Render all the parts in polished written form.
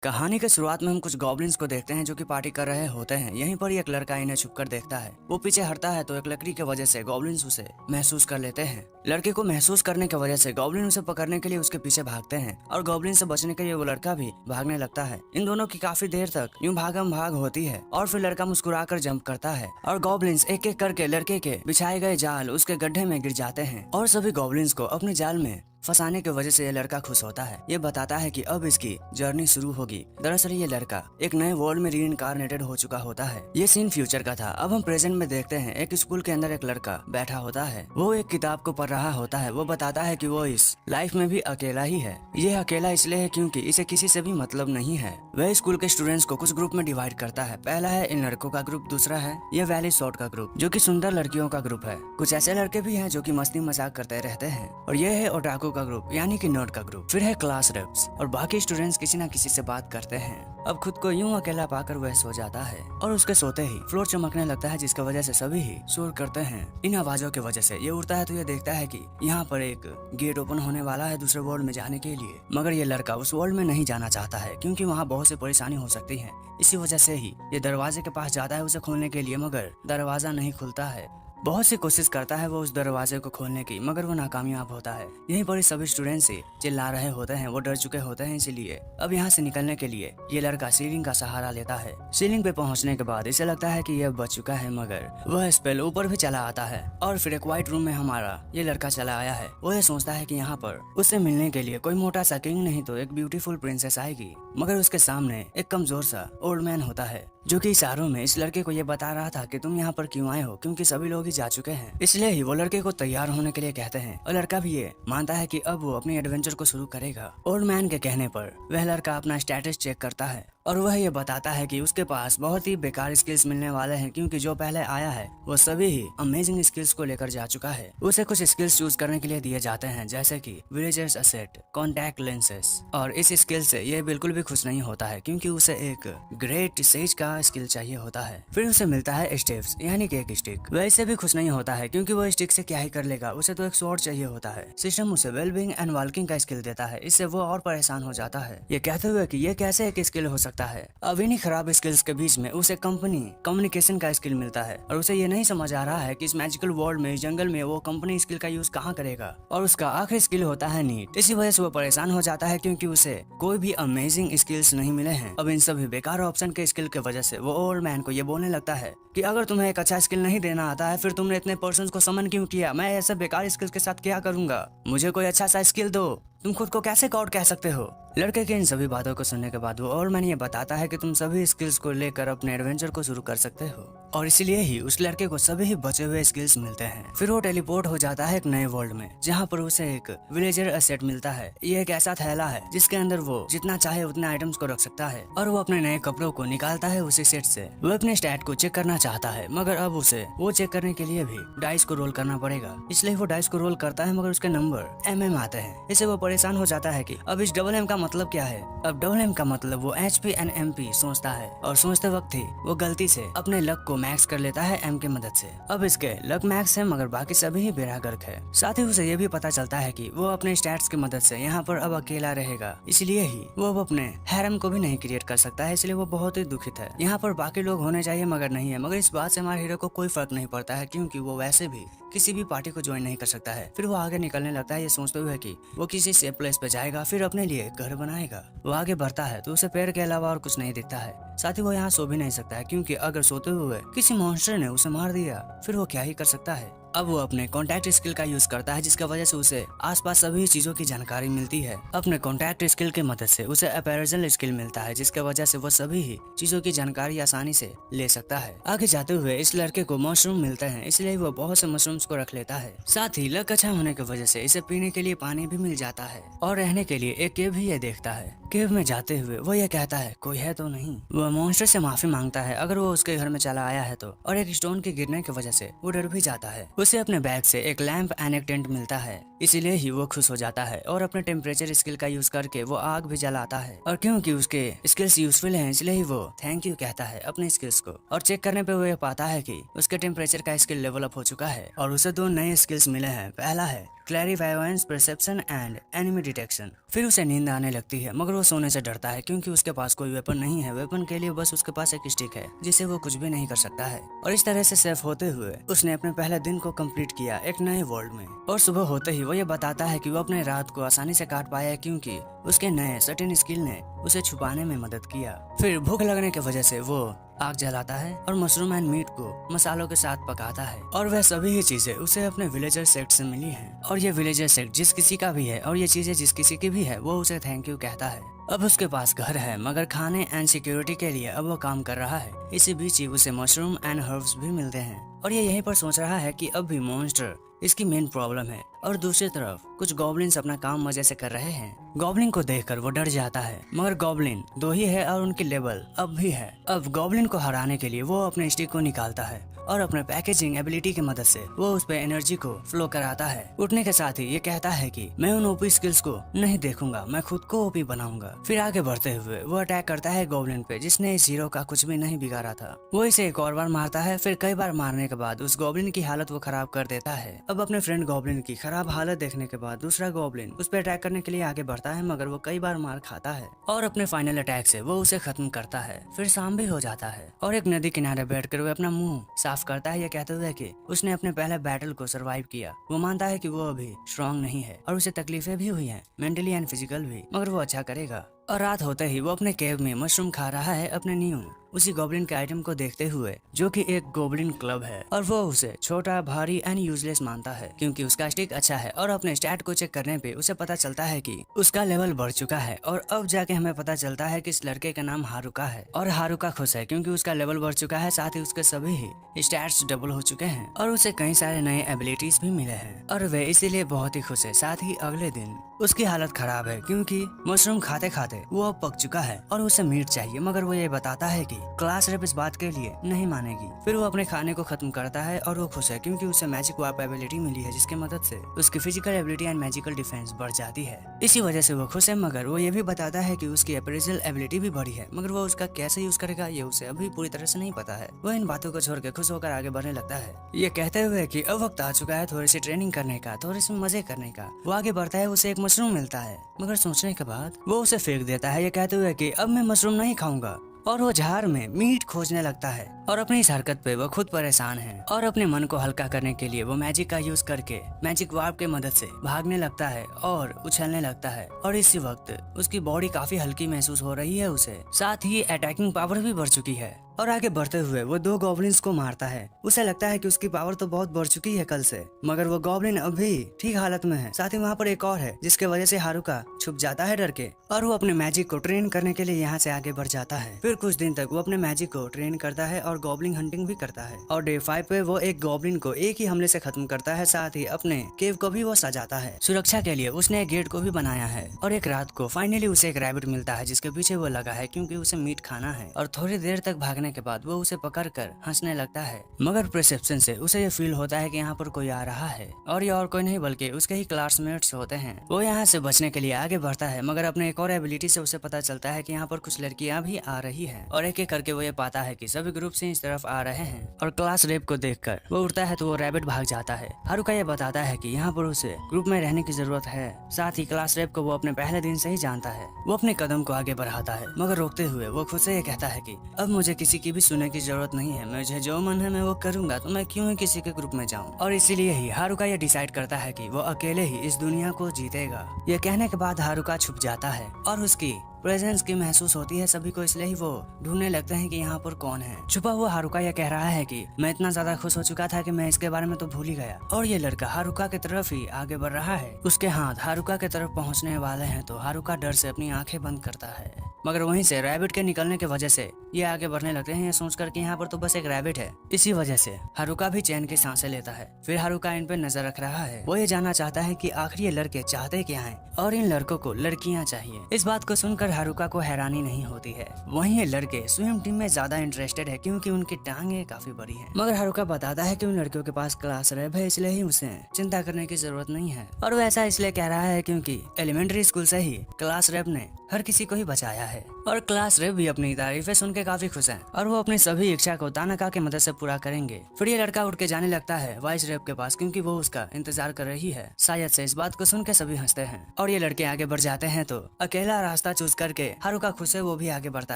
कहानी के शुरुआत में हम कुछ गॉब्लिन्स को देखते हैं जो कि पार्टी कर रहे होते हैं। यहीं पर एक लड़का इन्हें छुपकर देखता है। वो पीछे हटता है तो एक लकड़ी की वजह से गॉब्लिन्स उसे महसूस कर लेते हैं। लड़के को महसूस करने की वजह से गॉब्लिन उसे पकड़ने के लिए उसके पीछे भागते हैं और गॉब्लिन से बचने के लिए वो लड़का भी भागने लगता है। इन दोनों की काफी देर तक यूं भागम भाग होती है और फिर लड़का मुस्कुराकर जंप करता है और गॉब्लिन्स एक एक करके लड़के के बिछाए गए जाल उसके गड्ढे में गिर जाते हैं और सभी गॉब्लिन्स को अपने जाल में फंसाने की वजह से ये लड़का खुश होता है। ये बताता है कि अब इसकी जर्नी शुरू होगी। दरअसल ये लड़का एक नए वर्ल्ड में रीइंकार्नेटेड हो चुका होता है। ये सीन फ्यूचर का था। अब हम प्रेजेंट में देखते हैं एक स्कूल के अंदर एक लड़का बैठा होता है। वो एक किताब को पढ़ रहा होता है। वो बताता है कि वो इस लाइफ में भी अकेला ही है। ये अकेला इसलिए है क्योंकि इसे किसी से भी मतलब नहीं है। वह स्कूल के स्टूडेंट्स को कुछ ग्रुप में डिवाइड करता है। पहला है इन लड़कों का ग्रुप, दूसरा है ये वैली शॉर्ट का ग्रुप जो कि सुंदर लड़कियों का ग्रुप है। कुछ ऐसे लड़के भी हैं जो कि मस्ती मजाक करते रहते हैं और ये है ओटाकू का ग्रुप यानी कि नर्ड का ग्रुप। फिर है क्लास रेप्स और बाकी स्टूडेंट्स किसी न किसी से बात करते हैं। अब खुद को यूं अकेला पाकर वह सो जाता है और उसके सोते ही फ्लोर चमकने लगता है जिसकी वजह से सभी ही शोर करते हैं। इन आवाजों की वजह से ये उठता है तो ये देखता है कि यहाँ पर एक गेट ओपन होने वाला है दूसरे वर्ल्ड में जाने के लिए। मगर ये लड़का उस वर्ल्ड में नहीं जाना चाहता है क्योंकि वहाँ बहुत सी परेशानी हो सकती है। इसी वजह से ही ये दरवाजे के पास जाता है उसे खोलने के लिए, मगर दरवाजा नहीं खुलता है। बहुत सी कोशिश करता है वो उस दरवाजे को खोलने की, मगर वो नाकामयाब होता है। यहीं पर सभी स्टूडेंट्स ही चिल्ला रहे होते हैं। वो डर चुके होते हैं, इसीलिए अब यहाँ से निकलने के लिए ये लड़का सीलिंग का सहारा लेता है। सीलिंग पे पहुँचने के बाद इसे लगता है कि यह बच चुका है, मगर वह स्पेल ऊपर भी चला आता है और फिर एक व्हाइट रूम में हमारा ये लड़का चला आया है। वो ये सोचता है कि यहाँ पर उससे मिलने के लिए कोई मोटा सा किंग नहीं तो एक ब्यूटीफुल प्रिंसेस आएगी, मगर उसके सामने एक कमजोर सा ओल्ड मैन होता है जो कि इशारों में इस लड़के को ये बता रहा था कि तुम यहाँ पर क्यों आए हो, क्योंकि सभी लोग ही जा चुके हैं। इसलिए ही वो लड़के को तैयार होने के लिए कहते हैं और लड़का भी ये मानता है कि अब वो अपनी एडवेंचर को शुरू करेगा। ओल्ड मैन के कहने पर वह लड़का अपना स्टेटस चेक करता है और वह ये बताता है कि उसके पास बहुत ही बेकार स्किल्स मिलने वाले हैं क्योंकि जो पहले आया है वो सभी ही अमेजिंग स्किल्स को लेकर जा चुका है। उसे कुछ स्किल्स चूज करने के लिए दिए जाते हैं जैसे कि विलेजर्स असेट, कॉन्टैक्ट लेंसेस, और इस स्किल से ये बिल्कुल भी खुश नहीं होता है क्योंकि उसे एक ग्रेट सेज का स्किल चाहिए होता है। फिर उसे मिलता है स्टेप्स यानी कि एक स्टिक। वह इससे भी खुश नहीं होता है क्योंकि वो स्टिक से क्या ही कर लेगा, उसे तो एक स्वॉर्ड चाहिए होता है। सिस्टम उसे वेलबींग एंड वॉकिंग का स्किल देता है, इससे वो और परेशान हो जाता है ये कहते हुए कि ये कैसे एक स्किल हो सकता है। अब इन्हीं खराब स्किल्स के बीच में उसे कम्युनिकेशन का स्किल मिलता है और उसे ये नहीं समझ आ रहा है कि इस मैजिकल वर्ल्ड में, इस जंगल में वो कंपनी स्किल का यूज कहाँ करेगा। और उसका आखिरी स्किल होता है नीट। इसी वजह से वो परेशान हो जाता है क्योंकि उसे कोई भी अमेजिंग स्किल्स नहीं मिले हैं। अब इन सभी बेकार ऑप्शन के स्किल की वजह से वो ओल्ड मैन को ये बोलने लगता है कि अगर तुम्हें एक अच्छा स्किल नहीं देना आता है फिर तुमने इतने पर्सन को समन क्यों किया। मैं ऐसे बेकार स्किल्स के साथ क्या करूंगा, मुझे कोई अच्छा सा स्किल दो। तुम खुद को कैसे गॉड कह सकते हो। लड़के के इन सभी बातों को सुनने के बाद वो ओल्ड मैन ये बताता है कि तुम सभी स्किल्स को लेकर अपने एडवेंचर को शुरू कर सकते हो और इसलिए ही उस लड़के को सभी ही बचे हुए स्किल्स मिलते हैं। फिर वो टेलीपोर्ट हो जाता है एक नए वर्ल्ड में जहाँ पर उसे एक विलेजर असेट मिलता है। ये एक ऐसा थैला है जिसके अंदर वो जितना चाहे उतने आइटम्स को रख सकता है और वो अपने नए कपड़ों को निकालता है उसी सेट से। वो अपने स्टैट को चेक करना चाहता है मगर अब उसे वो चेक करने के लिए भी डाइस को रोल करना पड़ेगा, इसलिए वो डाइस को रोल करता है मगर उसके नंबर MM आते हैं। इससे वो परेशान हो जाता है कि अब इस डबल M का मतलब क्या है। अब डबल M का मतलब वो HP एंड MP सोचता है और सोचते वक्त ही वो गलती से अपने लक को मैक्स कर लेता है M की मदद से। अब इसके लक मैक्स है मगर बाकी सभी ही बेड़ा गर्क है। साथ ही उसे ये भी पता चलता है कि वो अपने स्टैट्स की मदद से यहाँ पर अब अकेला रहेगा, इसलिए ही वो अब अपने हैरम को भी नहीं क्रिएट कर सकता है, इसलिए वो बहुत ही दुखित है। यहाँ पर बाकी लोग होने चाहिए मगर नहीं है, मगर इस बात से हमारे हीरो को कोई फर्क नहीं पड़ता है क्योंकि वो वैसे भी किसी भी पार्टी को ज्वाइन नहीं कर सकता है। फिर वो आगे निकलने लगता है ये सोचते हुए कि वो किसी सेफ प्लेस पे जाएगा, फिर अपने लिए घर बनाएगा। वो आगे बढ़ता है तो उसे पेड़ के अलावा और कुछ नहीं दिखता है। साथ ही वो यहाँ सो भी नहीं सकता है क्योंकि अगर सोते हुए किसी मॉन्स्टर ने उसे मार दिया फिर वो क्या ही कर सकता है। अब वो अपने कॉन्टैक्ट स्किल का यूज करता है जिसकी वजह से उसे आसपास सभी चीजों की जानकारी मिलती है। अपने कॉन्टैक्ट स्किल की मदद से उसे अपैरेजल स्किल मिलता है जिसकी वजह से वो सभी ही चीजों की जानकारी आसानी से ले सकता है। आगे जाते हुए इस लड़के को मशरूम मिलते हैं, इसलिए वो बहुत से मशरूम्स को रख लेता है। साथ ही लक अच्छा होने की वजह से इसे पीने के लिए पानी भी मिल जाता है और रहने के लिए एक केव भी ये देखता है। केव में जाते हुए वो ये कहता है कोई है तो नहीं। वो मॉन्स्टर से माफी मांगता है अगर वो उसके घर में चला आया है तो, और एक स्टोन के गिरने की वजह से वो डर भी जाता है। उसे अपने बैग से एक लैंप एंड एक टेंट मिलता है। इसीलिए ही वो खुश हो जाता है और अपने टेम्परेचर स्किल का यूज करके वो आग भी जलाता है। और क्योंकि उसके स्किल्स यूजफुल हैं इसलिए ही वो थैंक यू कहता है अपने स्किल्स को। और चेक करने पे वो ये पाता है कि उसके टेम्परेचर का स्किल लेवल अप हो चुका है और उसे 2 नए स्किल्स मिले हैं। पहला है क्लैरिवायंस परसेप्शन एंड एनिमी डिटेक्शन। फिर उसे नींद आने लगती है मगर वो सोने से डरता है क्योंकि उसके पास कोई वेपन नहीं है। वेपन के लिए बस उसके पास एक स्टिक है जिससे वो कुछ भी नहीं कर सकता है। और इस तरह से सेफ होते हुए उसने अपने पहले दिन को कंप्लीट किया एक नए वर्ल्ड में। और सुबह होते ही वो ये बताता है कि वो अपने रात को आसानी से काट पाया क्योंकि उसके नए सर्टेन स्किल ने उसे छुपाने में मदद किया। फिर भूख लगने की वजह से वो आग जलाता है और मशरूम एंड मीट को मसालों के साथ पकाता है। और वह सभी ही चीजें उसे अपने विलेजर सेक्ट से मिली हैं। और ये विलेजर सेक्ट जिस किसी का भी है और ये चीजें जिस किसी की भी है वो उसे थैंक यू कहता है। अब उसके पास घर है मगर खाने एंड सिक्योरिटी के लिए अब वो काम कर रहा है। इसी बीच ही उसे मशरूम एंड हर्ब्स भी मिलते हैं और ये यहीं पर सोच रहा है कि अब भी मॉन्स्टर इसकी मेन प्रॉब्लम है। और दूसरी तरफ कुछ गॉब्लिन्स अपना काम मजे से कर रहे हैं। गॉब्लिन को देखकर वो डर जाता है मगर गॉब्लिन 2 ही है और उनकी लेवल अब भी है। अब गॉब्लिन को हराने के लिए वो अपने स्टिक को निकालता है और अपने पैकेजिंग एबिलिटी की मदद से वो उस पे एनर्जी को फ्लो कराता है। उठने के साथ ही ये कहता है कि मैं उन ओपी स्किल्स को नहीं देखूंगा, मैं खुद को ओपी बनाऊंगा। फिर आगे बढ़ते हुए वो अटैक करता है गॉब्लिन पे जिसने इस हीरो का कुछ भी नहीं बिगाड़ा था। वो इसे एक और बार मारता है। फिर कई बार मारने के बाद उस गॉब्लिन की हालत वो खराब कर देता है। अब अपने फ्रेंड गॉब्लिन की खराब हालत देखने के बाद दूसरा गॉब्लिन उस पर अटैक करने के लिए आगे बढ़ता है मगर वो कई बार मार खाता है और अपने फाइनल अटैक से वो उसे खत्म करता है। फिर शाम भी हो जाता है और एक नदी किनारे बैठकर वो अपना मुंह साफ करता है ये कहते हुए कि उसने अपने पहले बैटल को सरवाइव किया। वो मानता है कि वो अभी स्ट्रांग नहीं है और उसे तकलीफें भी हुई हैं, मेंटली एंड फिजिकल भी, मगर वो अच्छा करेगा। और रात होते ही वो अपने केव में मशरूम खा रहा है अपने न्यू उसी गॉब्लिन के आइटम को देखते हुए जो कि एक गॉब्लिन क्लब है। और वो उसे छोटा, भारी एंड यूजलेस मानता है क्योंकि उसका स्टिक अच्छा है। और अपने स्टैट को चेक करने पे उसे पता चलता है कि उसका लेवल बढ़ चुका है। और अब जाके हमें पता चलता है कि इस लड़के का नाम हारुका है और हारुका खुश है क्योंकि उसका लेवल बढ़ चुका है, साथ ही उसके सभी ही स्टैट्स डबल हो चुके हैं और उसे कई सारे नए एबिलिटीज भी मिले हैं और वे इसीलिए बहुत ही खुश है। साथ ही अगले दिन उसकी हालत खराब है क्योंकि मशरूम खाते खाते वो अब पक चुका है और उसे मीट चाहिए मगर वो ये बताता है कि क्लास रेप इस बात के लिए नहीं मानेगी। फिर वो अपने खाने को खत्म करता है और वो खुश है क्योंकि उसे मैजिक वार्प एबिलिटी मिली है जिसकी मदद से उसकी physical ability and magical defence बढ़ जाती है। इसी वजह से वो खुश है मगर वो ये भी बताता है कि उसकी अप्रेजल एबिलिटी भी बढ़ी है मगर वो उसका कैसे यूज करेगा ये उसे अभी पूरी तरह से नहीं पता है। वो इन बातों को छोड़ के खुश होकर आगे बढ़ने लगता है ये कहते हुए कि अब वक्त आ चुका है थोड़ी सी ट्रेनिंग करने का, थोड़े से मजे करने का। वो आगे बढ़ता है, उसे एक मशरूम मिलता है मगर सोचने के बाद वो उसे फेंक देता है ये कहते हुए कि अब मैं मशरूम नहीं खाऊंगा। और वो झाड़ में मीट खोजने लगता है और अपनी इस हरकत पे वो खुद परेशान है। और अपने मन को हल्का करने के लिए वो मैजिक का यूज करके मैजिक वार्प के मदद से भागने लगता है और उछलने लगता है। और इसी वक्त उसकी बॉडी काफी हल्की महसूस हो रही है उसे, साथ ही अटैकिंग पावर भी बढ़ चुकी है। और आगे बढ़ते हुए वो 2 गॉब्लिन्स को मारता है। उसे लगता है कि उसकी पावर तो बहुत बढ़ चुकी है कल से, मगर वो गॉब्लिन अभी ठीक हालत में है। साथ ही वहाँ पर एक और है जिसके वजह से हारुका छुप जाता है डर के और वो अपने मैजिक को ट्रेन करने के लिए यहाँ से आगे बढ़ जाता है। फिर कुछ दिन तक वो अपने मैजिक को ट्रेन करता है और गॉब्लिन हंटिंग भी करता है। और डे 5 पे वो एक गॉब्लिन को एक ही हमले से खत्म करता है, साथ ही अपने केव को भी वो सजाता है। सुरक्षा के लिए उसने एक गेट को भी बनाया है। और एक रात को फाइनली उसे एक रैबिट मिलता है जिसके पीछे वो लगा है क्योंकि उसे मीट खाना है। और थोड़ी देर तक भागने के बाद वो उसे पकड़कर हंसने लगता है मगर परसेप्शन से उसे ये फील होता है कि यहाँ पर कोई आ रहा है और ये और कोई नहीं बल्कि उसके ही क्लासमेट्स होते हैं। वो यहाँ से बचने के लिए आगे बढ़ता है मगर अपने एक और एबिलिटी से उसे पता चलता है कि यहाँ पर कुछ लड़कियां भी आ रही हैं और एक एक करके वो ये पाता है कि सभी ग्रुप से इस तरफ आ रहे हैं। और क्लास रेप को देखकर वो उठता है तो वो रैबिट भाग जाता है। हारुका ये बताता है कि यहाँ पर उसे ग्रुप में रहने की जरूरत है। साथ ही क्लास रेप को वो अपने पहले दिन से ही जानता है। वो अपने कदम को आगे बढ़ाता है मगर रोकते हुए वो खुद से ये कहता है कि अब मुझे किसी की भी सुनने की जरूरत नहीं है, मुझे जो मन है मैं वो करूंगा, तो मैं क्यों ही किसी के ग्रुप में जाऊं। और इसीलिए ही हारुका ये डिसाइड करता है कि वो अकेले ही इस दुनिया को जीतेगा। ये कहने के बाद हारुका छुप जाता है और उसकी प्रेजेंस की महसूस होती है सभी को, इसलिए ही वो ढूंढने लगते हैं कि यहाँ पर कौन है। छुपा हुआ हारुका यह कह रहा है कि मैं इतना ज्यादा खुश हो चुका था कि मैं इसके बारे में तो भूल ही गया। और ये लड़का हारुका की तरफ ही आगे बढ़ रहा है। उसके हाथ हारुका की तरफ पहुँचने वाले हैं तो हारुका डर से अपनी आंखें बंद करता है मगर वहीं से रैबिट के निकलने की वजह से ये आगे बढ़ने लगते हैं, ये सोचकर कि यहाँ पर तो बस एक रैबिट है। इसी वजह से हारुका भी चैन की सांसें लेता है। फिर हारुका इन पे नजर रख रहा है। वो ये जानना चाहता है कि आखिर ये लड़के चाहते क्या हैं और इन लड़कों को लड़कियां चाहिए। इस बात को सुनकर मगर हारुका को हैरानी नहीं होती है। वहीं ये लड़के स्विम टीम में ज्यादा इंटरेस्टेड है क्योंकि उनकी टांगे काफी बड़ी हैं। मगर हारुका बताता है कि उन लड़कियों के पास क्लास रैप है, इसलिए ही उसे चिंता करने की जरूरत नहीं है। और वो ऐसा इसलिए कह रहा है क्योंकि एलिमेंट्री स्कूल से ही क्लास रैप ने हर किसी को ही बचाया है। और क्लास रैप भी अपनी तारीफें सुन के काफी खुश है और वो अपनी सभी इच्छा को तानाका की मदद से पूरा करेंगे। फिर ये लड़का उठ के जाने लगता है वाइस रैप के पास क्योंकि वो उसका इंतजार कर रही है। शायद से इस बात को सुन के सभी हंसते हैं और ये लड़के आगे बढ़ जाते हैं तो अकेला रास्ता चूज करके हारुका खुश है, वो भी आगे बढ़ता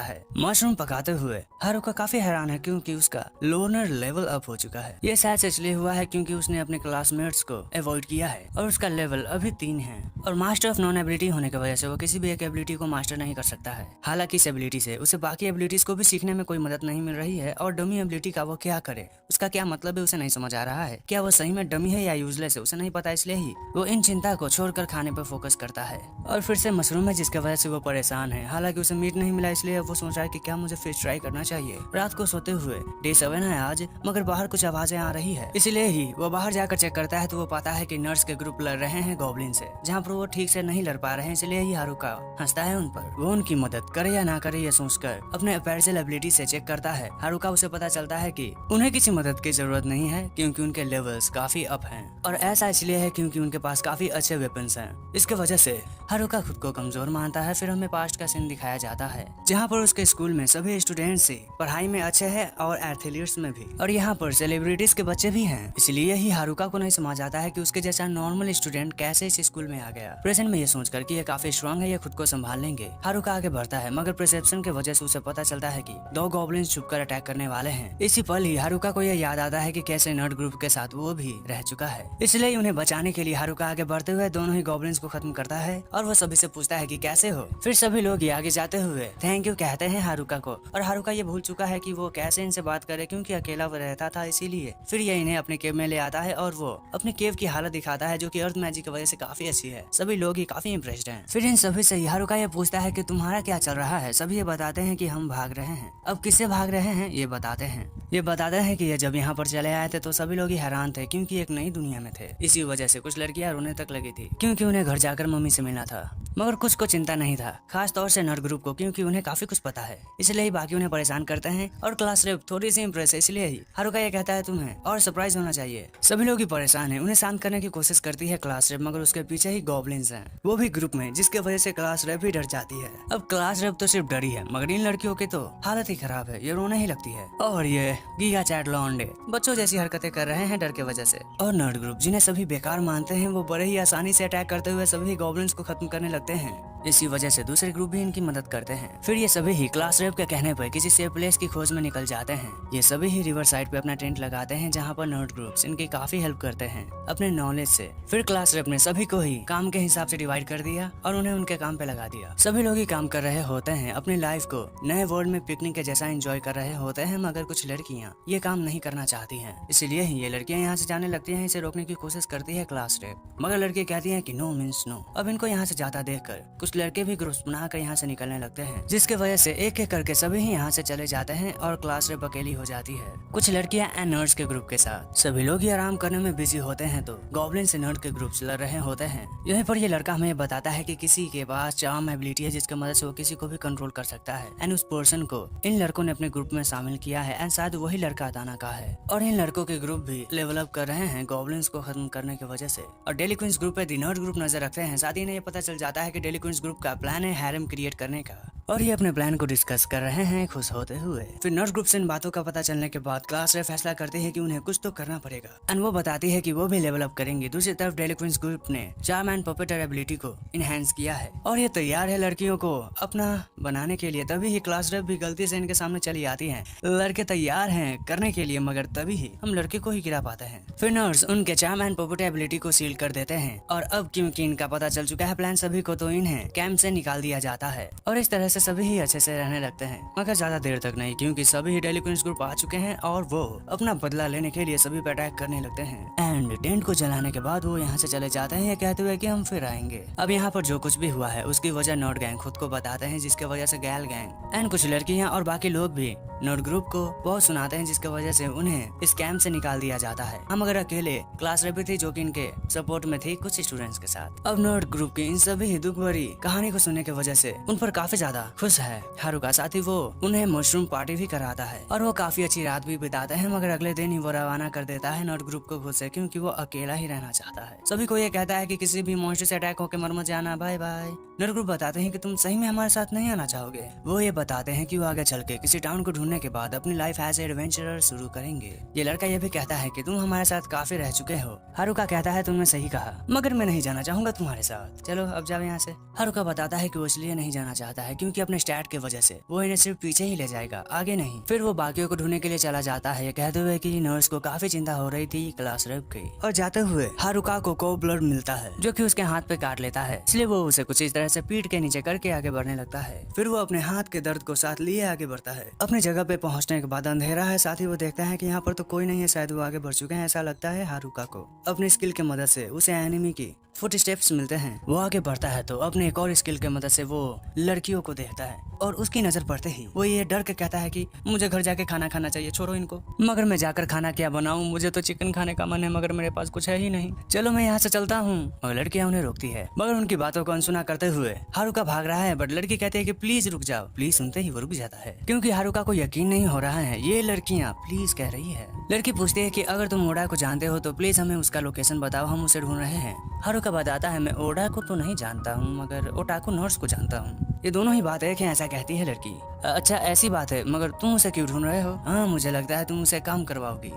है। मशरूम पकाते हुए हारुका काफी हैरान है क्योंकि उसका लोनर लेवल अप हो चुका है। ये शायद से इसलिए हुआ है क्योंकि उसने अपने क्लासमेट्स को अवॉइड किया है और उसका लेवल अभी 3 है। और मास्टर ऑफ नॉन एबिलिटी होने की वजह से वो किसी भी एक एबिलिटी को मास्टर नहीं कर सकता है। हालांकि इस एबिलिटी से उसे बाकी एबिलिटीज को भी सीखने में कोई मदद नहीं मिल रही है और डमी एबिलिटी का वो क्या करे, उसका क्या मतलब है, उसे नहीं समझ आ रहा है। क्या वो सही में डमी है या यूजलेस है, उसे नहीं पता, इसलिए ही वो इन चिंता को छोड़कर खाने पर फोकस करता है। और फिर से मशरूम है जिसकी वजह से वो परेशान है। हालांकि उसे मीट नहीं मिला इसलिए वो सोच रहा है कि क्या मुझे फिश ट्राई करना चाहिए। रात को सोते हुए डे 7 है आज, मगर बाहर कुछ आवाजें आ रही है, इसलिए ही वो बाहर जाकर चेक करता है तो वो पाता है कि नर्स के ग्रुप लड़ रहे हैं गॉब्लिन से, जहाँ पर वो ठीक से नहीं लड़ पा रहे हैं। इसलिए ही हारुका हंसता है उन पर। वो उनकी मदद करे या ना करे ये सोचकर अपने अपैरेल एबिलिटी से चेक करता है। हारुका उसे पता चलता है कि उन्हें किसी मदद की जरूरत नहीं है क्योंकि उनके लेवल्स काफी अप हैं और ऐसा इसलिए है क्योंकि उनके पास काफी अच्छे वेपन्स हैं। इसके वजह से हारुका खुद को कमजोर मानता है। फिर हमें पास्ट का सीन दिखाया जाता है जहाँ पर उसके स्कूल में सभी स्टूडेंट्स से पढ़ाई में अच्छे हैं और एथलीट्स में भी, और यहाँ पर सेलिब्रिटीज के बच्चे भी हैं। इसलिए ही हारुका को नहीं समझ आता है कि उसके जैसा नॉर्मल स्टूडेंट कैसे इस स्कूल में आ गया। प्रेजेंट में ये सोचकर कि ये काफी स्ट्रांग है, ये खुद को संभाल लेंगे, हारुका आगे बढ़ता है। मगर परसेप्शन के वजह से उसे पता चलता है कि 2 गॉब्लिन्स छुपकर अटैक करने वाले हैं। इसी पल ही हारुका को यह याद आता है कि कैसे नर्ड ग्रुप के साथ वो भी रह चुका है। इसलिए उन्हें बचाने के लिए हारुका आगे बढ़ते हुए दोनों ही गॉब्लिन्स को खत्म करता है और वो सभी से पूछता है कि कैसे हो। फिर सभी लोग आगे जाते हुए थैंक यू कहते हैं हारुका को, और हारुका ये भूल चुका है कि वो कैसे इनसे बात करे क्योंकि अकेला वो रहता था। इसीलिए फिर ये इन्हें अपने केव में ले आता है और वो अपने केव की हालत दिखाता है जो कि अर्थ मैजिक की वजह से काफी अच्छी है। सभी लोग ही काफी इंप्रेस्ड हैं। फिर इन सभी से हारुका ये पूछता है कि तुम्हारा क्या चल रहा है। सभी ये बताते हैं कि हम भाग रहे हैं। अब किससे भाग रहे हैं ये बताते हैं। ये बताते हैं कि ये जब यहाँ पर चले आए थे तो सभी लोग ही हैरान थे क्योंकि एक नई दुनिया में थे। इसी वजह से कुछ लड़कियां रोने तक लगी थी क्योंकि उन्हें घर जाकर मम्मी से मिलना था। मगर कुछ को चिंता नहीं था, खास तौर से नर्ड ग्रुप को, क्योंकि उन्हें काफी कुछ पता है। इसलिए ही बाकी उन्हें परेशान करते हैं और क्लास रेप थोड़ी सी इंप्रेस है। इसलिए ही हारुका ये कहता है तुम्हें और सरप्राइज होना चाहिए। सभी लोग ही परेशान है, उन्हें शांत करने की कोशिश करती है क्लास रेप, मगर उसके पीछे ही गॉब्लिन्स हैं, वो भी ग्रुप में, जिसके वजह से क्लास रेप भी डर जाती है। अब क्लास रेप तो सिर्फ डरी है मगर इन लड़कियों की तो हालत ही खराब है, ये रोने ही लगती है। और ये गीगा चैट लॉन्डे बच्चों जैसी हरकतें कर रहे हैं डर के वजह से। और नर्ड ग्रुप जिन्हें सभी बेकार मानते हैं वो बड़े ही आसानी से अटैक करते हुए सभी गॉब्लिन्स को खत्म करने लगते हैं। इसी वजह से दूसरे ग्रुप भी इनकी मदद करते हैं। फिर ये सभी ही क्लास रेप के कहने पर किसी सेफ प्लेस की खोज में निकल जाते हैं। ये सभी ही रिवर साइड पे अपना टेंट लगाते हैं जहाँ पर नर्ड ग्रुप्स इनकी काफी हेल्प करते हैं अपने नॉलेज से। फिर क्लास रेप ने सभी को ही काम के हिसाब से डिवाइड कर दिया और उन्हें उनके काम पे लगा दिया। सभी लोग ही काम कर रहे होते हैं, अपनी लाइफ को नए वर्ल्ड में पिकनिक के जैसा एंजॉय कर रहे होते हैं, मगर कुछ लड़कियाँ ये काम नहीं करना चाहती हैं। इसलिए ही ये लड़कियाँ यहाँ से जाने लगती हैं। इसे रोकने की कोशिश करती है क्लास रेप, मगर लड़की कहती है कि नो मीन्स नो। अब इनको यहाँ से जाता देखकर कुछ लड़के भी ग्रुप्स बनाकर यहाँ से निकलने लगते हैं, जिसके वजह से एक एक करके सभी ही यहाँ से चले जाते हैं और क्लास रेप अकेली हो जाती है कुछ लड़कियां एंड नर्ड्स के ग्रुप के साथ। सभी लोग ही आराम करने में बिजी होते हैं तो गॉब्लिन से नर्ड के ग्रुप्स लड़ रहे होते हैं। यहीं पर ये लड़का हमें बताता है कि किसी के पास चार्म एबिलिटी है जिसकी मदद से वो किसी को भी कंट्रोल कर सकता है एंड उस पर्सन को इन लड़कों ने अपने ग्रुप में शामिल किया है एंड शायद वही लड़का तानाका है। और इन लड़कों के ग्रुप भी लेवल अप कर रहे हैं गॉब्लिन्स को खत्म करने की वजह से। और डेली क्वींस ग्रुप पे दी नर्ड ग्रुप नजर रखते हैं। साथ ही इन्हें ये पता चल जाता है कि डेली क्वींस ग्रुप का प्लान है हैरम क्रिएट करने का और ये अपने प्लान को डिस्कस कर रहे हैं खुश होते हुए। फिर नर्ड ग्रुप से इन बातों का पता चलने के बाद क्लास रेप फैसला करती है कि उन्हें कुछ तो करना पड़ेगा एंड वो बताती है कि वो भी लेवल अप करेंगी। दूसरी तरफ डेली क्वींस ग्रुप ने चार्म एंड पपेटर एबिलिटी को इनहेंस किया है और ये तैयार है लड़कियों को अपना बनाने के लिए। तभी ही क्लास रेप भी गलती से इनके सामने चली आती है। लड़के तैयार हैं करने के लिए मगर तभी ही हम लड़के को ही गिरा पाते हैं। फिर नर्स उनके चार्म एंड पपेटर एबिलिटी को सील कर देते हैं और अब क्योंकि इनका पता चल चुका है प्लान सभी को, तो इन्हें कैंप से निकाल दिया जाता है और इस तरह से सभी ही अच्छे से रहने लगते हैं। मगर ज्यादा देर तक नहीं, क्योंकि सभी ही डेली क्वींस ग्रुप आ चुके हैं और वो अपना बदला लेने के लिए सभी पे अटैक करने लगते हैं एंड टेंट को जलाने के बाद वो यहाँ से चले जाते हैं कहते हुए कि हम फिर आएंगे। अब यहाँ पर जो कुछ भी हुआ है उसकी वजह नॉट गैंग खुद को बताते हैं, जिसके वजह से गैल गैंग एंड कुछ लड़कियाँ और बाकी लोग भी नोट ग्रुप को बहुत सुनाते हैं, जिसकी वजह से उन्हें स्कैम से निकाल दिया जाता है। हम अगर अकेले क्लास रेप थी जो कि इनके सपोर्ट में थी कुछ स्टूडेंट्स के साथ। अब नोट ग्रुप की इन सभी दुख भरी कहानी को सुनने की वजह से उन पर काफी ज्यादा खुश है हारुका। साथ ही वो उन्हें मशरूम पार्टी भी कराता है और वो काफी अच्छी रात भी बिताते हैं। मगर अगले दिन ही वो रवाना कर देता है नोट ग्रुप को खुद से, क्योंकि वो अकेला ही रहना चाहता है। सभी को ये कहता है कि किसी भी मॉन्स्टर से अटैक होकर मर मत जाना, बाय बाय। नोट ग्रुप बताते हैं कि तुम सही में हमारे साथ नहीं आना चाहोगे। वो ये बताते हैं कि वो आगे चल के किसी टाउन को ढूंढने के बाद अपनी लाइफ एज एडवेंचरर शुरू करेंगे। ये लड़का ये भी कहता है कि तुम हमारे साथ काफी रह चुके हो। हारुका कहता है तुमने सही कहा, मगर मैं नहीं जाना चाहूंगा तुम्हारे साथ, चलो अब जाओ यहाँ से। हारुका बताता है कि वो इसलिए नहीं जाना चाहता है क्योंकि अपने स्टैट की वजह से वो इन्हें सिर्फ पीछे ही ले जाएगा, आगे नहीं। फिर वो बाकियों को ढूंढने के लिए चला जाता है, ये कहते हुए कि नर्स को काफी चिंता हो रही थी क्लास रेप की। और जाते हुए हारुका को कोल्ड ब्लड मिलता है जो कि उसके हाथ पे काट लेता है, इसलिए वो उसे कुछ इस तरह से पीठ के नीचे करके आगे बढ़ने लगता है। फिर वो अपने हाथ के दर्द को साथ लिए आगे बढ़ता है। अपनी जगह पे पहुंचने के बाद अंधेरा है, साथ ही वो देखता है कि यहाँ पर तो कोई नहीं है, शायद वो आगे बढ़ चुके हैं ऐसा लगता है हारुका को। अपनी स्किल की मदद से उसे एनिमी की फुट स्टेप्स मिलते हैं। वो आगे बढ़ता है तो अपने एक और स्किल की मदद से वो लड़कियों को देखता है और उसकी नजर पड़ते ही वो ये डर के कहता है कि मुझे घर जाके खाना खाना चाहिए, छोड़ो इनको। मगर मैं जाकर खाना क्या बनाऊं, मुझे तो चिकन खाने का मन है मगर मेरे पास कुछ है ही नहीं, चलो मैं यहाँ से चलता हूँ। मगर लड़कियां उन्हें रोकती है, मगर उनकी बातों को अनसुना करते हुए हारुका भाग रहा है। बट लड़की कहती है कि प्लीज रुक जाओ। प्लीज सुनते ही वो रुक जाता है क्योंकि हारुका को यकीन नहीं हो रहा है ये लड़कियां प्लीज कह रही है। लड़की पूछती है कि अगर तुम ओडा को जानते हो तो प्लीज हमें उसका लोकेशन बताओ, हम उसे ढूंढ रहे हैं। हारुका बताता है मैं ओडा को तो नहीं जानता हूँ मगर ओटाकू नर्स को जानता हूँ। ये दोनों ही बात एक है ऐसा कहती है लड़की। अच्छा ऐसी बात है, मगर तुम उसे क्यों ढूंढ रहे हो? हाँ मुझे लगता है तुम उसे काम करवाओगी।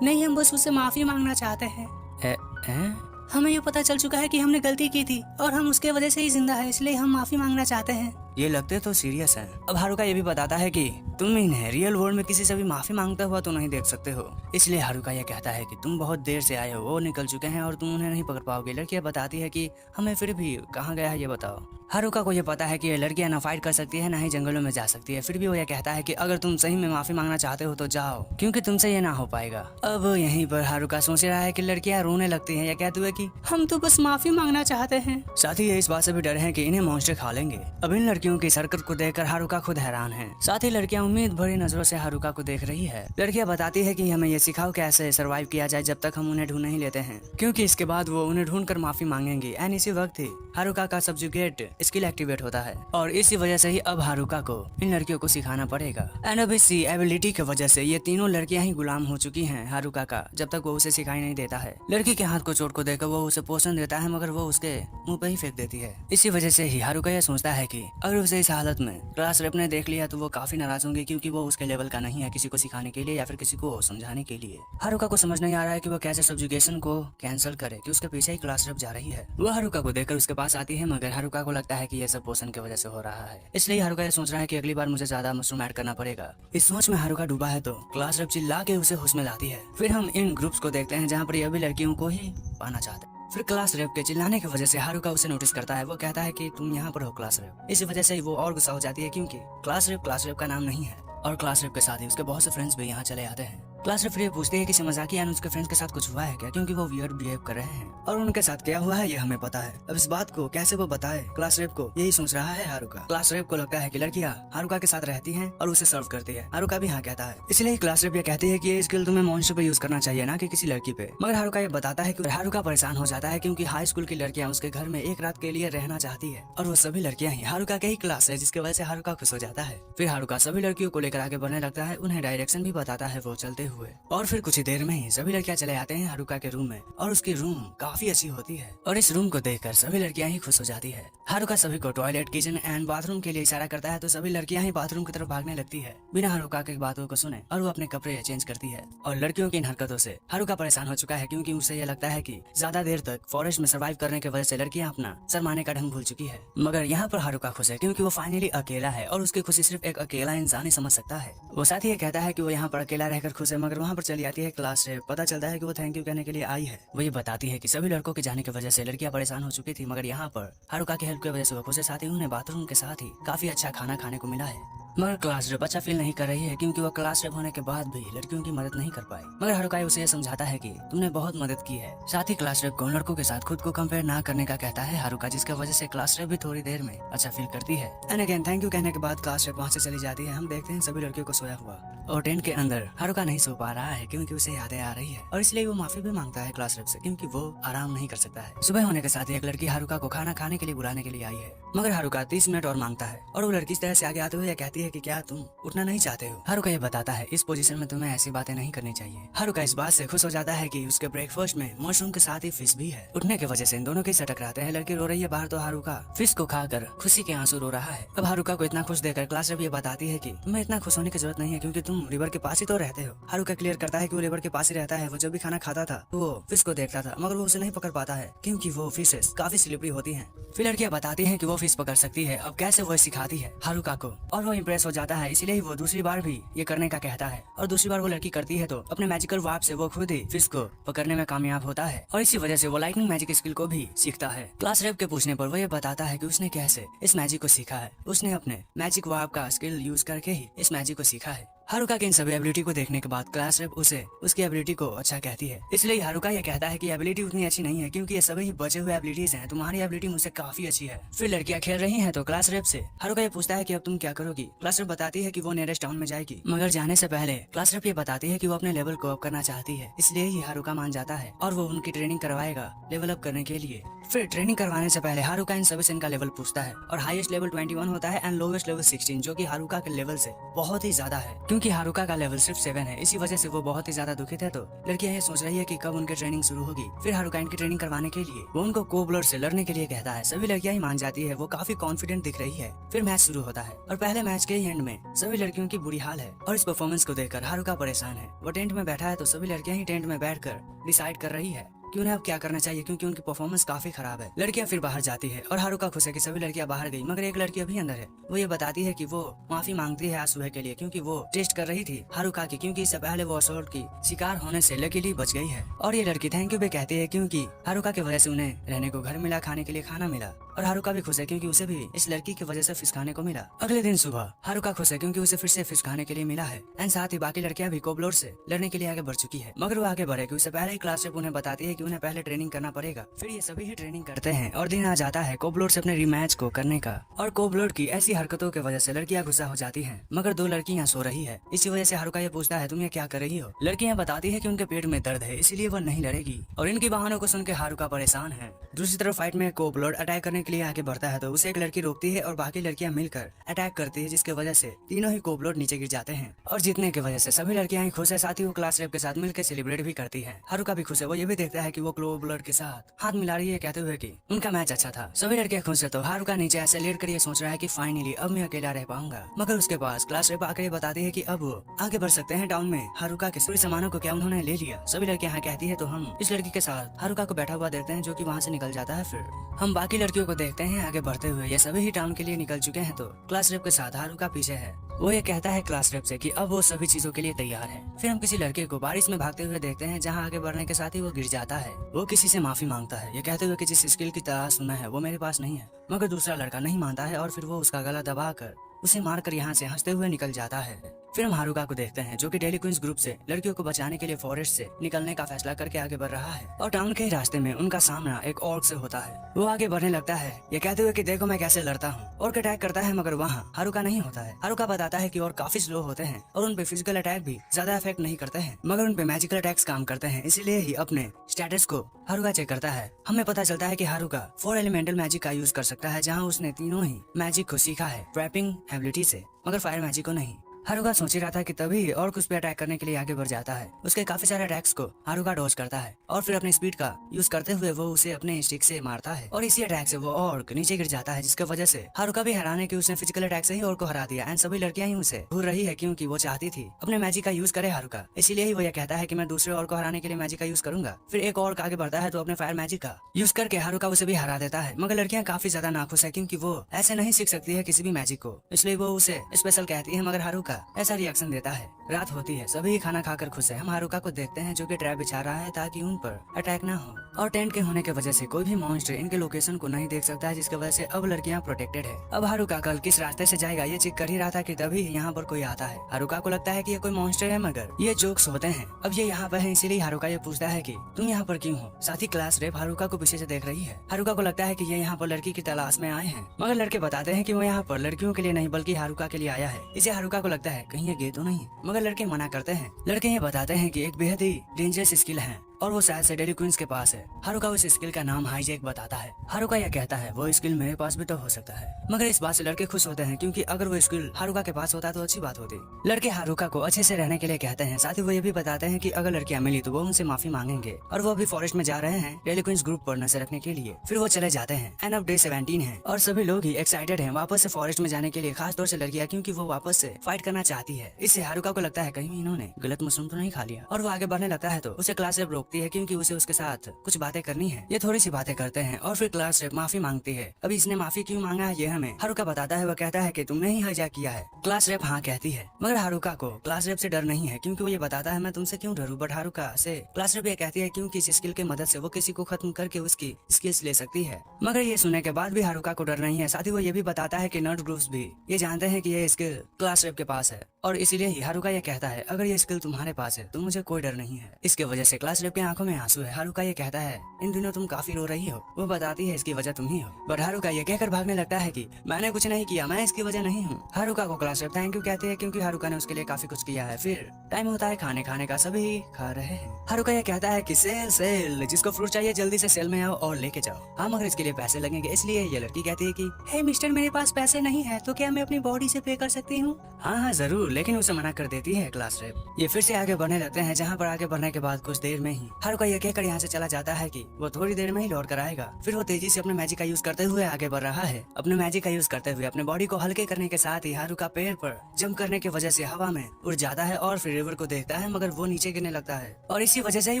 नहीं हम बस उससे माफी मांगना चाहते हैं। हमें ये पता चल चुका है कि हमने गलती की थी और हम उसके वजह से ही जिंदा है, इसलिए हम माफी मांगना चाहते हैं। ये लगते तो सीरियस है। अब हारुका ये भी बताता है कि तुम इन्हें रियल वर्ल्ड में किसी से भी माफी मांगता हुआ तो नहीं देख सकते हो, इसलिए हारुका ये कहता है कि तुम बहुत देर से आए हो, वो निकल चुके हैं और तुम उन्हें नहीं पकड़ पाओगे। लड़कियां बताती है कि हमें फिर भी कहाँ गया है ये बताओ। हारुका को ये पता है कि ये लड़कियां ना फाइट कर सकती है ना ही जंगलों में जा सकती है, फिर भी वो ये कहता है कि अगर तुम सही में माफी मांगना चाहते हो तो जाओ, क्योंकि तुमसे ये ना हो पाएगा। अब यहीं पर हारुका सोच रहा है कि लड़कियां रोने लगती हैं या कहते हुए कि हम तो बस माफी मांगना चाहते हैं। साथ ही ये इस बात से भी डर है कि इन्हें मॉन्स्टर खा लेंगे। अब इन लड़कियों की हरकत को देखकर हारुका खुद हैरान है। साथ ही लड़कियां उम्मीद भरी नजरों से हारुका को देख रही है। लड़कियां बताती है कि हमें ये सिखाओ कैसे सरवाइव किया जाए जब तक हम उन्हें ढूंढ नहीं लेते हैं, क्योंकि इसके बाद वो उन्हें ढूंढ कर माफी मांगेंगी। एंड इसी वक्त ही हारुका का सब्जुगेट स्किल एक्टिवेट होता है और इसी वजह से ही अब हारुका को इन लड़कियों को सिखाना पड़ेगा। एंड अब इसी एबिलिटी की वजह से ये तीनों लड़कियां ही गुलाम हो चुकी हैं हारुका का, जब तक वो उसे सिखाई नहीं देता है। लड़की के हाथ को चोट को देखकर वो उसे पोषण देता है मगर वो उसके मुंह पे ही फेंक देती है। इसी वजह से ही हारुका यह सोचता है कि अगर उसे इस हालत में क्लास रेप ने देख लिया तो वो काफी नाराज होंगे, क्योंकि वो उसके लेवल का नहीं है किसी को सिखाने के लिए या फिर किसी को समझाने के लिए। हारुका को समझ नहीं आ रहा है कि वो कैसे सब्जुगेशन को कैंसिल करे कि उसके पीछे ही क्लास रेप जा रही है। वो हारुका को देखकर उसके पास आती है मगर हारुका को लगता है कि ये सब पोषण की वजह से हो रहा है, इसलिए हारुका ये सोच रहा है कि अगली बार मुझे ज्यादा मशरूम ऐड करना पड़ेगा। इस सोच में हारुका डूबा है तो क्लास रेप चिल्ला के उसे होश में लाती है। फिर हम इन ग्रुप्स को देखते हैं जहाँ पर ये भी लड़कियों को ही पाना चाहते हैं। फिर क्लास रेप के चिल्लाने की वजह से हारुका उसे नोटिस करता है। वो कहता है कि तुम यहाँ पर हो क्लास रेप। इसी वजह से वो और गुस्सा हो जाती है क्योंकि क्लास रेप का नाम नहीं है और क्लास रेप के साथ ही उसके बहुत से फ्रेंड्स भी यहाँ चले आते हैं। क्लास रेप ये पूछती है कि मजाकिया उसके फ्रेंड्स के साथ कुछ हुआ है क्या, क्योंकि वो वियर्ड बिहेव कर रहे हैं और उनके साथ क्या हुआ है ये हमें पता है। अब इस बात को कैसे वो बताए क्लास रेप को, यही सोच रहा है हारुका। क्लास रेप को लगता है कि लड़कियां हारुका के साथ रहती हैं और उसे सर्व करती है। हारुका भी हाँ कहता है, इसलिए क्लास रेप ये कहती है कि ये स्किल तुम्हें मॉन्स्टर पे यूज करना चाहिए ना कि किसी लड़की पे। मगर हारुका ये बताता है कि हारुका परेशान हो जाता है क्योंकि हाई स्कूल की लड़कियां उसके घर में एक रात के लिए रहना चाहती है और वो सभी लड़कियां ही हारुका के ही क्लास है, जिसकी वजह से हारुका खुश हो जाता है। फिर हारुका सभी लड़कियों को लेकर आगे बढ़ने लगता है, उन्हें डायरेक्शन भी बताता है वो चलते हुए। और फिर कुछ ही देर में ही सभी लड़कियां चले आते हैं हारुका के रूम में और उसकी रूम काफी अच्छी होती है और इस रूम को देखकर सभी लड़कियां ही खुश हो जाती है। हारुका सभी को टॉयलेट, किचन एंड बाथरूम के लिए इशारा करता है तो सभी लड़कियां ही बाथरूम की तरफ भागने लगती है बिना हारुका की बातों को सुने और वो अपने कपड़े चेंज करती है। और लड़कियों की इन हरकतों से हारुका परेशान हो चुका है क्योंकि उसे यह लगता है कि ज्यादा देर तक फॉरेस्ट में सर्वाइव करने की वजह से लड़कियां अपना शर्माने का ढंग भूल चुकी है। मगर यहाँ पर हारुका खुश है क्योंकि वो फाइनली अकेला है और उसकी खुशी सिर्फ एक अकेला इंसान ही समझ सकता है। वो साथ ही कहता है कि वो यहाँ पर अकेला रहकर खुश है, मगर वहाँ पर चली आती है क्लास से। पता चलता है कि वो थैंक यू कहने के लिए आई है। वो ये बताती है कि सभी लड़कों के जाने की वजह से लड़कियां परेशान हो चुकी थी, मगर यहाँ पर हारुका की हेल्प की वजह से वो खुश है। साथ ही उन्हें बाथरूम के साथ ही काफी अच्छा खाना खाने को मिला है। मगर क्लास रेप अच्छा फील नहीं कर रही है क्योंकि वो क्लास रेप होने के बाद भी लड़कियों की मदद नहीं कर पाई। मगर हारुका उसे ये समझाता है कि तुमने बहुत मदद की है। साथ ही क्लास रेप को लड़कों के साथ खुद को कंपेयर ना करने का कहता है हारुका, जिसकी वजह से क्लास रेप भी थोड़ी देर में अच्छा फील करती है। एंड अगेन थैंक यू कहने के बाद क्लास रेप वहाँ से चली जाती है। हम देखते हैं सभी लड़कियों को सोया हुआ और टेंट के अंदर हारुका नहीं सो पा रहा है क्योंकि उसे यादें आ रही है और इसलिए वो माफी भी मांगता है क्लास रेप से क्योंकि वो आराम नहीं कर सकता है। सुबह होने के साथ ही एक लड़की हारुका को खाना खाने के लिए बुलाने के लिए आई है, मगर हारुका 30 मिनट और मांगता है और वो लड़की इस तरह से आगे आते हुए कहती है कि क्या तुम उठना नहीं चाहते हो। हारुका ये बताता है इस पोजीशन में तुम्हें ऐसी बातें नहीं करनी चाहिए। हारुका इस बात से खुश हो जाता है कि उसके ब्रेकफास्ट में मशरूम के साथ ही फिश भी है। उठने की वजह से इन दोनों के टकराते हैं। लड़की रो रही है बाहर तो हारुका फिश को खाकर खुशी के आंसू रो रहा है। अब हारुका को इतना खुश देखकर क्लास रेप ये बताती है कि तुम्हें इतना खुश होने की जरूरत नहीं है क्योंकि तुम रिवर के पास ही तो रहते हो। हारुका क्लियर करता है कि वो रिवर के पास ही रहता है। वो जब भी खाना खाता था वो फिश को देखता था मगर वो उसे नहीं पकड़ पाता है क्योंकि वो फिशेस काफी स्लिपरी होती हैं। फिर लड़कियां बताती हैं कि वो फिश पकड़ सकती है। अब कैसे वो सिखाती है हारुका को और वो इम्प्रेस हो जाता है, इसलिए वो दूसरी बार भी ये करने का कहता है और दूसरी बार वो लड़की करती है तो अपने मैजिकल वार्प से वो खुद ही फिश को पकड़ने में कामयाब होता है और इसी वजह से वो लाइटनिंग मैजिक स्किल को भी सीखता है। क्लास रेप के पूछने पर वो ये बताता है कि उसने कैसे इस मैजिक को सीखा है। उसने अपने मैजिक वार्प का स्किल यूज करके ही इस मैजिक को सीखा है। हारुका के इन सभी एबिलिटी को देखने के बाद क्लास रेप उसे उसकी एबिलिटी को अच्छा कहती है, इसलिए हारुका ये कहता है कि एबिलिटी उतनी अच्छी नहीं है क्योंकि ये सभी बचे हुए एबिलिटीज हैं। तुम्हारी एबिलिटी मुझसे काफी अच्छी है। फिर लड़कियां खेल रही हैं तो क्लास रेप से हारुका ये पूछता है कि अब तुम क्या करोगी। क्लास रेप बताती है कि वो नियरेस्ट टाउन में जाएगी, मगर जाने से पहले क्लास रेप ये बताती है कि वो अपने लेवल को अप करना चाहती है, इसलिए ही हारुका मान जाता है और वो उनकी ट्रेनिंग करवाएगा लेवल अप करने के लिए। फिर ट्रेनिंग करवाने से पहले हारुका इन सभी से इनका लेवल पूछता है और हाईएस्ट लेवल 21 होता है एंड लोवेस्ट लेवल 16, जो कि हारुका के लेवल से बहुत ही ज्यादा है क्योंकि हारुका का लेवल सिर्फ 7 है। इसी वजह से वो बहुत ही ज्यादा दुखित है। तो लड़कियां ये सोच रही है कि कब उनकी ट्रेनिंग शुरू होगी। फिर हारुका इनकी ट्रेनिंग करवाने के लिए वो उनको कोब्लर से लड़ने के लिए कहता है। सभी लड़कियां ही मान जाती है, वो काफी कॉन्फिडेंट दिख रही है। फिर मैच शुरू होता है और पहले मैच के एंड में सभी लड़कियों की बुरी हाल है और इस परफॉर्मेंस को देखकर हारुका परेशान है। वो टेंट में बैठा है तो सभी लड़कियां ही टेंट में बैठकर डिसाइड कर रही है कि उन्हें अब क्या करना चाहिए क्योंकि उनकी परफॉर्मेंस काफी खराब है। लड़कियां फिर बाहर जाती है और हारुका खुश है कि सभी लड़कियां बाहर गई मगर एक लड़की अभी अंदर है। वो ये बताती है कि वो माफी मांगती है आज सुबह के लिए क्योंकि वो टेस्ट कर रही थी हारुका की, क्योंकि इससे पहले वो असॉल्ट की शिकार होने से लकीली बच गई है। और ये लड़की थैंक यू भी कहती है क्योंकि हारुका की वजह से उन्हें रहने को घर मिला, खाने के लिए खाना मिला और हारुका भी खुश है क्योंकि उसे भी इस लड़की की वजह से फिश खाने को मिला। अगले दिन सुबह हारुका खुश है क्योंकि उसे फिर से फिश खाने के लिए मिला है एंड साथ ही बाकी लड़कियां भी कोब्लोर से लड़ने के लिए आगे बढ़ चुकी है। मगर वो आगे बढ़े कि उससे पहले ही क्लास रेप उन्हें बताती है कि उन्हें पहले ट्रेनिंग करना पड़ेगा। फिर ये सभी ही ट्रेनिंग करते हैं और दिन आ जाता है कोब्लोर से अपने रिमैच को करने का और कोब्लोर की ऐसी हरकतों की वजह से लड़कियां गुस्सा हो जाती हैं मगर दो लड़कियां सो रही है। इसी वजह से हारुका ये पूछता है तुम ये क्या कर रही हो। लड़कियां बताती है कि उनके पेट में दर्द है इसलिए वो नहीं लड़ेगी और इनकी बहानों को सुनकर हारुका परेशान है। दूसरी तरफ फाइट में कोब्लोर अटैक करने के लिए आगे बढ़ता है तो उसे एक लड़की रोकती है और बाकी लड़कियां मिलकर अटैक करती है, जिसके वजह से तीनों ही कोब्लोर नीचे गिर जाते हैं और जीतने की वजह से सभी लड़कियां खुश है। साथ ही वो क्लास रेप के साथ मिलकर सेलिब्रेट भी करती है। हारुका भी खुश है, वो ये भी देखता है कि वो कोब्लोर के साथ हाथ मिला रही है कहते हुए कि उनका मैच अच्छा था। सभी लड़कियां खुश है तो हारुका नीचे ऐसे लेट कर ये सोच रहा है कि फाइनली अब मैं अकेला रह पाऊंगा। मगर उसके पास क्लास रेप आकर बताती है कि अब वो आगे बढ़ सकते हैं टाउन में। हारुका के सभी सामानों को क्या उन्होंने ले लिया। सभी लड़कियां यहाँ कहती है तो हम इस लड़की के साथ हारुका को बैठा हुआ देखते हैं जो कि वहाँ से निकल जाता है। फिर हम बाकी लड़कियों को देखते हैं आगे बढ़ते हुए। ये सभी ही टाउन के लिए निकल चुके हैं तो क्लास रेप के साथ हारुका पीछे है। वो ये कहता है क्लास रेप से कि अब वो सभी चीजों के लिए तैयार है। फिर हम किसी लड़के को बारिश में भागते हुए देखते हैं जहाँ आगे बढ़ने के साथ ही वो गिर जाता है। वो किसी से माफी मांगता है ये कहते हुए कि जिस स्किल की तलाश में है वो मेरे पास नहीं है। मगर दूसरा लड़का नहीं मानता है और फिर वो उसका गला दबाकर उसे मारकर यहाँ से हंसते हुए निकल जाता है। फिर हम हारुका को देखते हैं जो कि डेली क्वींस ग्रुप से लड़कियों को बचाने के लिए फॉरेस्ट से निकलने का फैसला करके आगे बढ़ रहा है और टाउन के रास्ते में उनका सामना एक ऑर्क से होता है। वो आगे बढ़ने लगता है ये कहते हुए कि देखो मैं कैसे लड़ता हूँ। ऑर्क अटैक करता है मगर वहाँ हारुका नहीं होता है। हारुका बताता है कि ऑर्क काफी स्लो होते हैं और उन पे फिजिकल अटैक भी ज्यादा इफेक्ट नहीं करते हैं मगर उन पे मैजिकल अटैक्स काम करते हैं, इसीलिए ही अपने स्टेटस को हारुका चेक करता है। हमें पता चलता है कि हारुका 4 एलिमेंटल मैजिक का यूज कर सकता है जहाँ उसने तीनों ही मैजिक को सीखा है ट्रैपिंग एबिलिटी से मगर फायर मैजिक को नहीं। हारुका सोच ही रहा था कि तभी और उस पे अटैक करने के लिए आगे बढ़ जाता है। उसके काफी सारे अटैक्स को हारुका डॉज करता है और फिर अपनी स्पीड का यूज करते हुए वो उसे अपने स्टिक से मारता है और इसी अटैक से वो ऑर्क नीचे गिर जाता है, जिसकी वजह से हारुका भी हैरान है कि उसने फिजिकल अटैक से ही ऑर्क को हरा दिया एंड सभी लड़कियां ही उसे घूर रही है क्योंकि वो चाहती थी अपने मैजिक का यूज करे हारुका। इसीलिए ही वो ये कहता है कि मैं दूसरे ऑर्क को हराने के लिए मैजिक का यूज करूंगा। फिर एक ऑर्क आगे बढ़ता है तो अपने फायर मैजिक का यूज करके हारुका उसे भी हरा देता है। मगर लड़कियां काफी ज्यादा नाखुश है क्योंकि वो ऐसे नहीं सीख सकती है किसी भी मैजिक को, इसलिए वो उसे स्पेशल कहती है। मगर हारुका हारुका ऐसा रिएक्शन देता है। रात होती है, सभी खाना खाकर खुश है। हम हारुका को देखते हैं जो कि ट्रैप बिछा रहा है ताकि उन पर अटैक ना हो, और टेंट के होने की वजह से कोई भी मॉन्स्टर इनके लोकेशन को नहीं देख सकता है, जिसकी वजह से अब लड़कियां प्रोटेक्टेड है। अब हारुका कल किस रास्ते से जाएगा ये चेक कर ही रहा था कि तभी यहाँ पर कोई आता है। हारुका को लगता है कि ये कोई मॉन्स्टर है, मगर ये जोक्स होते हैं। अब ये यहाँ पर है, इसीलिए हारुका ये पूछता है कि तुम यहाँ पर क्यों हो। साथ ही क्लास रेप हारुका को पीछे से देख रही है। हारुका को लगता है कि ये यहाँ पर लड़की की तलाश में आए हैं, मगर लड़के बताते हैं कि वो यहाँ पर लड़कियों के लिए नहीं बल्कि हारुका के लिए आया है। इसे हारुका को लगता है कहीं ये गे तो नहीं, मगर लड़के मना करते हैं। लड़के ये बताते हैं कि एक बेहद ही डेंजरस स्किल है और वो शायद से डेली क्वींस के पास है। हारुका उस स्किल का नाम हाईजैक बताता है। हारुका यह कहता है वो स्किल मेरे पास भी तो हो सकता है, मगर इस बात से लड़के खुश होते हैं क्योंकि अगर वो स्किल हारुका के पास होता तो अच्छी बात होती। लड़के हारुका को अच्छे से रहने के लिए कहते हैं। साथ ही वो ये भी बताते हैं कि अगर लड़कियां मिली तो वो उनसे माफी मांगेंगे, और वो अभी फॉरेस्ट में जा रहे हैं डेली क्वींस ग्रुप पर नजर रखने के लिए। फिर वो चले जाते हैं। एंड ऑफ डे 17 है और सभी लोग ही एक्साइटेड हैं वापस से फॉरेस्ट में जाने के लिए, खास तौर से लड़कियां, क्योंकि वो वापस से फाइट करना चाहती है। इससे हारुका को लगता है कहीं इन्होंने गलत मशरूम तो नहीं खा लिया, और वो आगे बढ़ने लगता है तो उसे क्लास रेप रोकती है क्योंकि उसे उसके साथ कुछ बातें करनी है। ये थोड़ी सी बातें करते हैं और फिर क्लास रेप माफी मांगती है। अभी इसने माफी क्यों मांगा है ये हमें हारुका बताता है। वो कहता है कि तुमने ही हाईजैक किया है। क्लास रेप हाँ कहती है, मगर हारुका को क्लास रेप से डर नहीं है क्योंकि वो ये बताता है मैं तुमसे क्यों डरूं। बट हारुका से क्लास रेप ये कहती है क्योंकि इस स्किल की मदद से वो किसी को खत्म करके उसकी स्किल्स ले सकती है। मगर ये सुनने के बाद भी हारुका को डर नहीं है। साथ ही वो ये भी बताता है कि नर्ड ग्रुप्स भी ये जानते हैं कि ये स्किल क्लास रेप के पास है, और इसीलिए ही हारुका ये कहता है अगर ये स्किल तुम्हारे पास है तो मुझे कोई डर नहीं है। इसके वजह से क्लास रेप की आंखों में आंसू है। हारुका ये कहता है इन दिनों तुम काफी रो रही हो। वो बताती है इसकी वजह तुम ही हो, बट हारुका ये कहकर भागने लगता है कि मैंने कुछ नहीं किया, मैं इसकी वजह नहीं हूँ। हारुका को क्लास रेप थैंक यू कहती है क्योंकि हारुका ने उसके लिए काफी कुछ किया है। फिर टाइम होता है खाने का, सभी खा रहे हैं। हारुका ये कहता है कि सेल जिसको फ्रूट चाहिए जल्दी से सेल में आओ और लेके जाओ। हाँ मगर इसके लिए पैसे लगेंगे। इसलिए ये लड़की कहती है कि हे मिस्टर मेरे पास पैसे नहीं है तो क्या मैं अपनी बॉडी से पे कर सकती हूँ। हाँ जरूर, लेकिन उसे मना कर देती है क्लास रेप। ये फिर से आगे बढ़ने लगते हैं, जहाँ पर आगे बढ़ने के बाद कुछ देर में ही हारुका ये कहकर यहाँ से चला जाता है कि वो थोड़ी देर में ही लौट कर आएगा। फिर वो तेजी से अपने मैजिक का यूज करते हुए आगे बढ़ रहा है। अपने मैजिक का यूज करते हुए अपने बॉडी को हल्के करने के साथ ही हारुका पेड़ पर जंप करने की वजह से हवा में उड़ जाता है और फिर रिवर को देखता है, मगर वो नीचे गिरने लगता है और इसी वजह से ही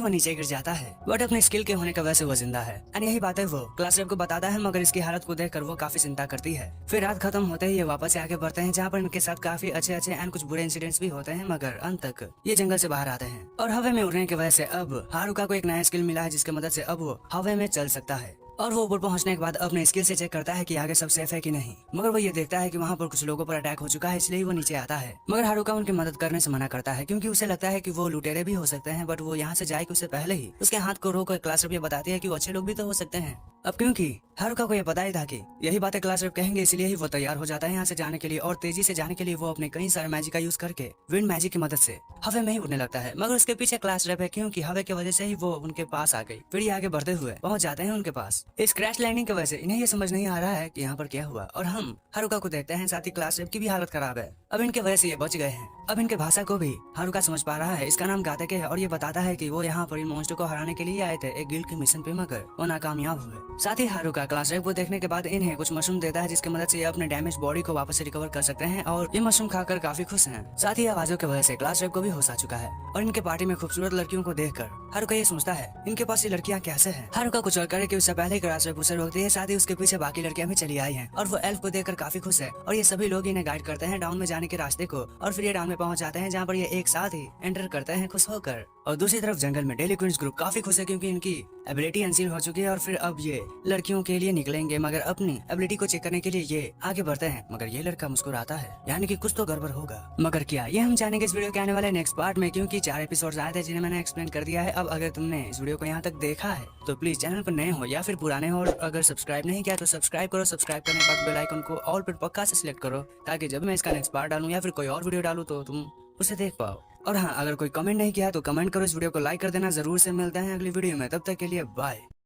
वो नीचे गिर जाता है। बट अपने स्किल के होने की वजह से वो जिंदा है। एंड यही बात है वो क्लास रेप को बताता है, मगर इसकी हालत को देखकर वो काफी चिंता करती है। फिर रात खत्म होते ही ये वापस से आगे बढ़ते हैं, जहाँ पर इनके साथ काफी अच्छे एंड कुछ बुरे इंसिडेंट्स भी होते हैं, मगर अंत तक ये जंगल से बाहर आते हैं। और हवा में उड़ने की वजह से अब हारुका को एक नया स्किल मिला है, जिसकी मदद से अब वो हवा में चल सकता है। और वो ऊपर पहुंचने के बाद अपने स्किल से चेक करता है कि आगे सब सेफ है कि नहीं, मगर वो ये देखता है कि वहाँ पर कुछ लोगों पर अटैक हो चुका है, इसलिए वो नीचे आता है। मगर हारुका उनकी मदद करने से मना करता है क्योंकि उसे लगता है कि वो लुटेरे भी हो सकते हैं, बट वो यहाँ से जाएगी उससे पहले ही उसके हाथ को रोक कर क्लास रेप ये बताती है कि वो अच्छे लोग भी तो हो सकते हैं। अब क्योंकि हारुका को ये पता ही था कि यही बातें क्लास रेप कहेंगे, इसलिए ही वो तैयार हो जाता है यहाँ से जाने के लिए, और तेजी से जाने के लिए वो अपने कई सारे मैजिक का यूज करके विंड मैजिक की मदद से हवा में ही उड़ने लगता है। मगर उसके पीछे क्लास रेप है क्योंकि हवा की वजह से ही वो उनके पास आ गई। फिर आगे बढ़ते हुए पहुंच जाते हैं उनके पास। इस क्रैश लैंडिंग की वजह से इन्हें ये समझ नहीं आ रहा है कि यहाँ पर क्या हुआ, और हम हारुका को देखते हैं। साथ ही क्लास रेप की भी हालत खराब है। अब इनके वजह से ये बच गए हैं। अब इनके भाषा को भी हारुका समझ पा रहा है। इसका नाम गातेक है और ये बताता है कि वो यहाँ पर इन मॉन्स्टर को हराने के लिए आए थे एक गिल्ड के मिशन पे, मगर वो नाकामयाब हुए। साथ ही हारुका क्लास रेप को देखने के बाद इन्हें कुछ मशरूम देता है, जिसकी मदद से ये अपने डैमेज बॉडी को वापस से रिकवर कर सकते हैं, और ये मशरूम खाकर काफी खुश हैं। साथ ही आवाजों की वजह से क्लास रेप को भी होश आ चुका है, और इनके पार्टी में खूबसूरत लड़कियों को देखकर हारुका ये सोचता है इनके पास ये लड़कियां कैसे हैं। हारुका कुछ और करे कि उससे पहले क्लास रेप उसे रोकती है। साथ ही उसके पीछे बाकी लड़कियां भी चली आई हैं, और वो एल्फ को देखकर काफी खुश है, और ये सभी लोग इन्हें गाइड करते हैं डाउन में जाने के रास्ते को, और फिर ये डाउन में पहुंच जाते हैं, जहाँ पर ये एक साथ ही एंटर करते हैं खुश होकर। और दूसरी तरफ जंगल में डेली क्वींस ग्रुप काफी खुश है क्योंकि इनकी एबिलिटी अनसील हो चुकी है, और फिर अब ये लड़कियों के लिए निकलेंगे, मगर अपनी एबिलिटी को चेक करने के लिए ये आगे बढ़ते हैं। मगर ये लड़का मुस्कुराता है, यानी कि कुछ तो गड़बड़ होगा। मगर क्या, ये हम जानेंगे इस वीडियो के आने वाले नेक्स्ट पार्ट में, क्योंकि 4 एपिसोड आए थे जिन्हें मैंने एक्सप्लेन कर दिया है। अब अगर तुमने इस वीडियो को यहाँ तक देखा है तो प्लीज चैनल पर नए हो या फिर पुराने हो, और अगर सब्सक्राइब नहीं किया तो सब्सक्राइब करो। सब्सक्राइब करने के बाद बेल आइकन को ऑल पर पक्का से सिलेक्ट करो, ताकि जब मैं इसका नेक्स्ट पार्ट डालूं या फिर कोई और वीडियो डालूं तो तुम उसे देख पाओ। और हाँ, अगर कोई कमेंट नहीं किया तो कमेंट करो, इस वीडियो को लाइक कर देना। जरूर से मिलते हैं अगली वीडियो में, तब तक के लिए बाय।